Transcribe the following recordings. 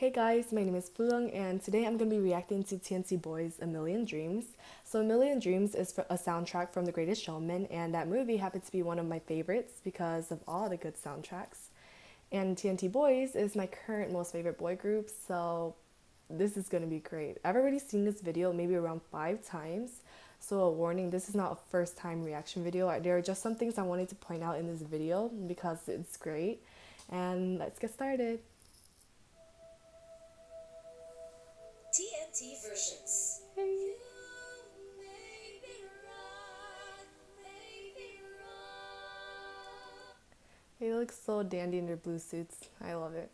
Hey guys, my name is Fulung and today I'm going to be reacting to TNT Boys' A Million Dreams. So A Million Dreams is a soundtrack from The Greatest Showman, and that movie happened to be one of my favorites because of all the good soundtracks. And TNT Boys is my current most favorite boy group, so this is going to be great. I've already seen this video maybe around 5 times, so a warning, this is not a first time reaction video. There are just some things I wanted to point out in this video because it's great. And let's get started. TNT versions. Hey. They look so dandy in their blue suits. I love it.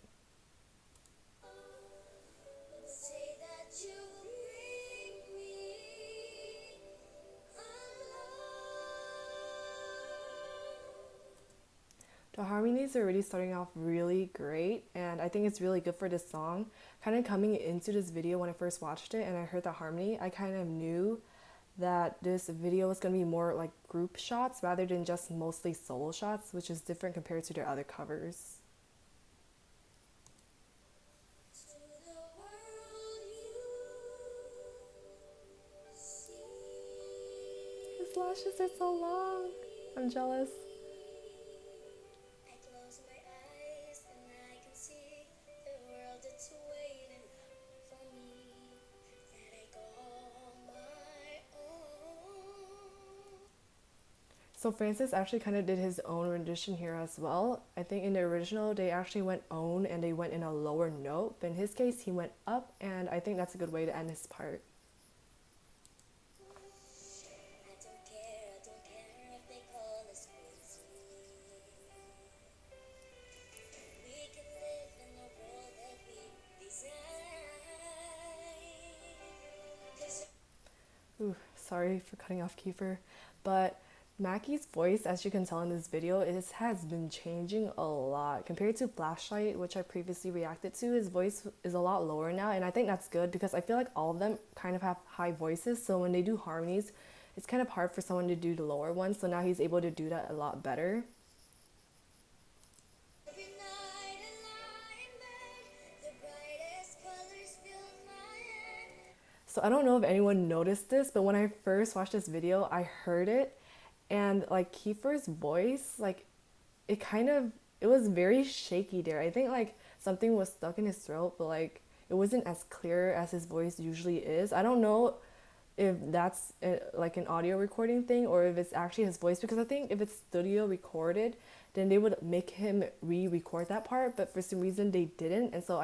The harmonies are already starting off really great, and I think it's really good for this song. Kind of coming into this video when I first watched it and I heard the harmony, I kind of knew that this video was going to be more like group shots rather than just mostly solo shots, which is different compared to their other covers. His lashes are so long. I'm jealous. So Francis actually kind of did his own rendition here as well. I think in the original they actually went own and they went in a lower note, but in his case he went up, and I think that's a good way to end his part. Ooh, sorry for cutting off Kiefer, but Mackie's voice, as you can tell in this video, has been changing a lot. Compared to Flashlight, which I previously reacted to, his voice is a lot lower now, and I think that's good because I feel like all of them kind of have high voices, so when they do harmonies, it's kind of hard for someone to do the lower ones, so now he's able to do that a lot better. So I don't know if anyone noticed this, but when I first watched this video, I heard it, and like Kiefer's voice, like it was very shaky there. I think like something was stuck in his throat, but like it wasn't as clear as his voice usually is. I don't know if that's like an audio recording thing or if it's actually his voice, because I think if it's studio recorded, then they would make him re-record that part, but for some reason they didn't, and so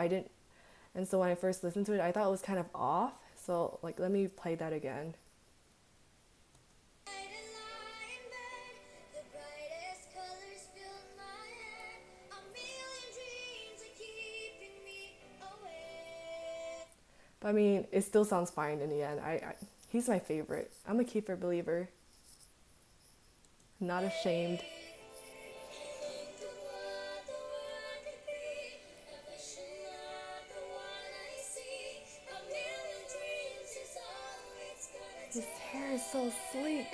when I first listened to it, I thought it was kind of off. So like let me play that again. But I mean, it still sounds fine in the end. He's my favorite. I'm a Kiefer believer. Not ashamed. His hair is so sleek.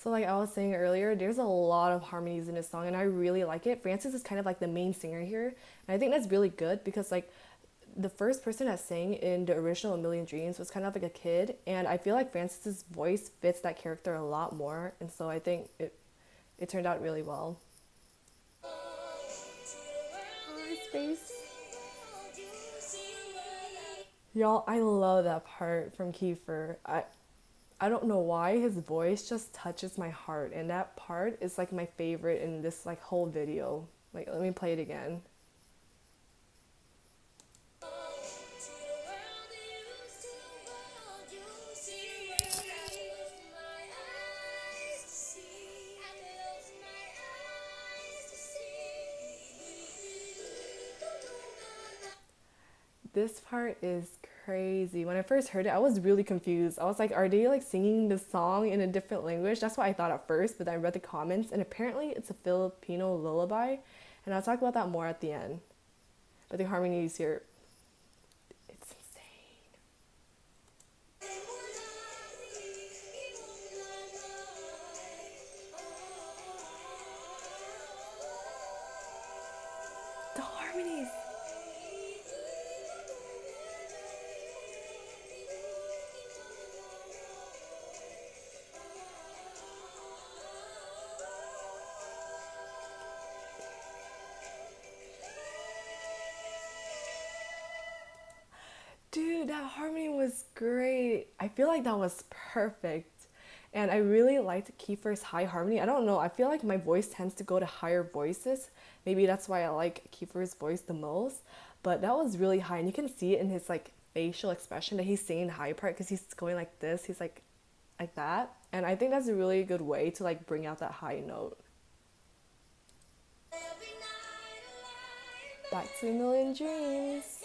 So like I was saying earlier, there's a lot of harmonies in this song and I really like it. Francis is kind of like the main singer here. And I think that's really good because like the first person that sang in the original A Million Dreams was kind of like a kid, and I feel like Francis's voice fits that character a lot more, and so I think it turned out really well. Oh, his face. Y'all, I love that part from Kiefer. I don't know why his voice just touches my heart, and that part is like my favorite in this like whole video. Like let me play it again. This part is crazy. When I first heard it, I was really confused. I was like, are they like singing the song in a different language? That's what I thought at first, but then I read the comments and apparently it's a Filipino lullaby, and I'll talk about that more at the end. But the harmonies here, it's insane. that harmony was great. I feel like that was perfect. And I really liked Kiefer's high harmony. I don't know, I feel like my voice tends to go to higher voices. Maybe that's why I like Kiefer's voice the most. But that was really high, and you can see it in his like facial expression that he's singing the high part because he's going like this. He's like that. And I think that's a really good way to like bring out that high note. Back to a million dreams.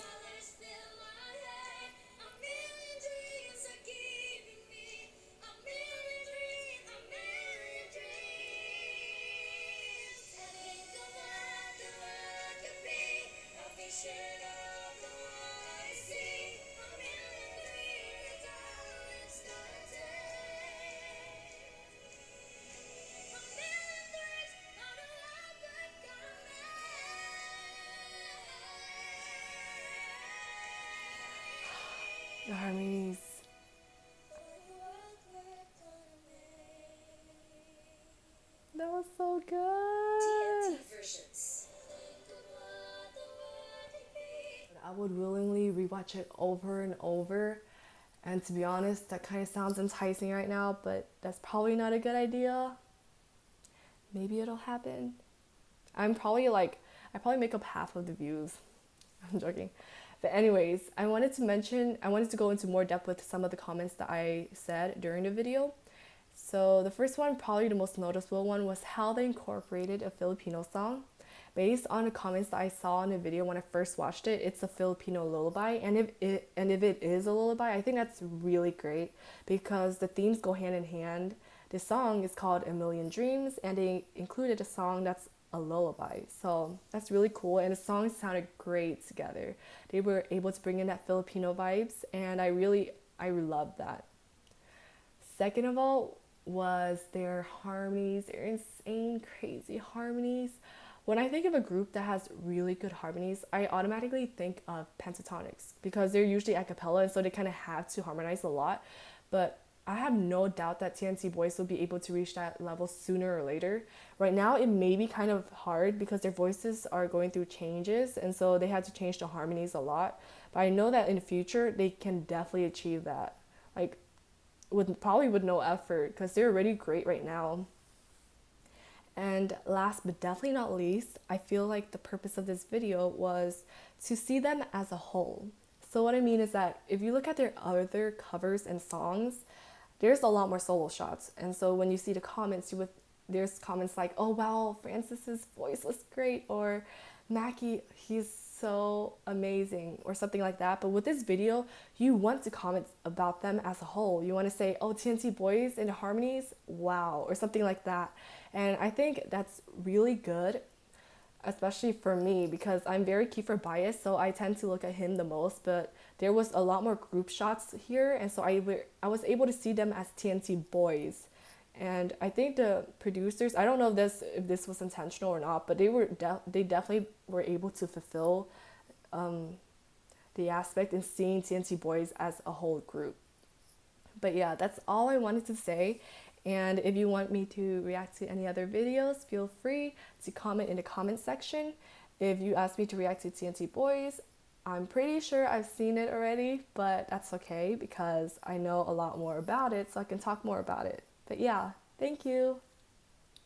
The harmonies. That was so good. TNT versions. I would willingly rewatch it over and over. And to be honest, that kind of sounds enticing right now, but that's probably not a good idea. Maybe it'll happen. I probably make up half of the views. I'm joking. But anyways, I wanted to go into more depth with some of the comments that I said during the video. So the first one, probably the most noticeable one, was how they incorporated a Filipino song. Based on the comments that I saw in the video when I first watched it, it's a Filipino lullaby, and if it is a lullaby, I think that's really great because the themes go hand in hand. The song is called A Million Dreams, and they included a song that's a lullaby. So that's really cool, and the songs sounded great together. They were able to bring in that Filipino vibes, and I love that. Second of all was their harmonies, their insane, crazy harmonies. When I think of a group that has really good harmonies, I automatically think of pentatonics because they're usually a cappella, and so they kind of have to harmonize a lot. But I have no doubt that TNT Boys will be able to reach that level sooner or later. Right now, it may be kind of hard because their voices are going through changes, and so they had to change the harmonies a lot. But I know that in the future, they can definitely achieve that. Like, with no effort because they're already great right now. And last but definitely not least, I feel like the purpose of this video was to see them as a whole. So what I mean is that if you look at their other covers and songs, there's a lot more solo shots. And so when you see the comments, there's comments like, "Oh wow, Francis's voice was great," or "Mackie, he's so amazing," or something like that. But with this video, you want to comment about them as a whole. You want to say, "Oh, TNT Boys and the Harmonies, wow," or something like that. And I think that's really good, especially for me because I'm very Kiefer biased, so I tend to look at him the most. But there was a lot more group shots here, and so I was able to see them as TNT Boys. And I think the producers, I don't know if this was intentional or not, but they definitely were able to fulfill the aspect in seeing TNT Boys as a whole group. But yeah, that's all I wanted to say. And if you want me to react to any other videos, feel free to comment in the comment section. If you ask me to react to TNT Boys, I'm pretty sure I've seen it already, but that's okay because I know a lot more about it, so I can talk more about it. But yeah, thank you.